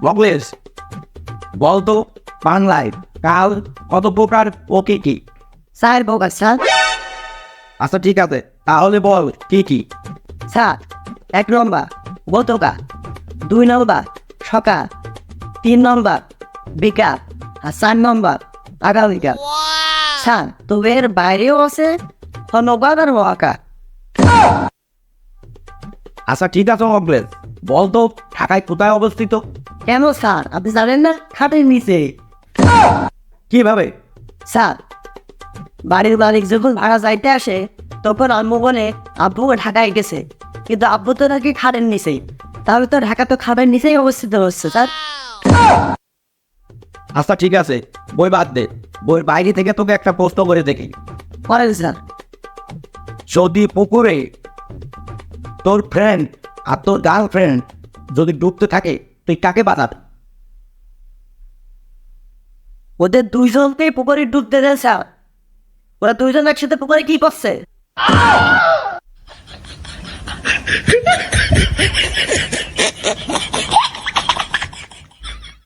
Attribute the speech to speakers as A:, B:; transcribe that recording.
A: মকলেশ, বলতো বাংলায় কাল কত প্রকার ও কি কি?
B: স্যার বোকা স্যার।
A: আচ্ছা ঠিক আছে, তাহলে বল কি কি?
B: স্যার, 1 নম্বর গতকাল, 2 নম্বর সকাল, 3 নম্বর বিকাল, আর 4 নম্বর আগামীকাল। স্যার, তবে এর বাইরেও আছে ধন্যবাদ আর মহাকাল।
A: আচ্ছা ঠিক আছে মকলেশ, বলতো ঢাকায় কোথায় অবস্থিত?
B: কেন স্যার, আপনি জানেন না? খাটের নিচে।
A: কিভাবে?
B: স্যার, বাড়ির মালিক যখন ভাড়া যাইতে আসে তখন আম্মু বলে আব্বু ঢাকায় গেছে, কিন্তু আব্বু তো নাকি খাটের নিচেই। তাহলে তো ঢাকা তো খাটের নিচেই অবস্থিত হচ্ছে স্যার।
A: আচ্ছা ঠিক আছে, বই বাদ দে, বইয়ের বাইরে থেকে তোকে একটা প্রশ্ন করে দেখি।
B: করেন স্যার।
A: যদি পুকুরে তোর ফ্রেন্ড আর তোর গার্লফ্রেন্ড যদি ডুবতে থাকে, তুই কাকে বাঁচাবি?
B: ওদের দুইজনকেই পুকুরে ডুবতে দেন স্যার। ওরা দুইজন একসাথে পুকুরে কি করছে?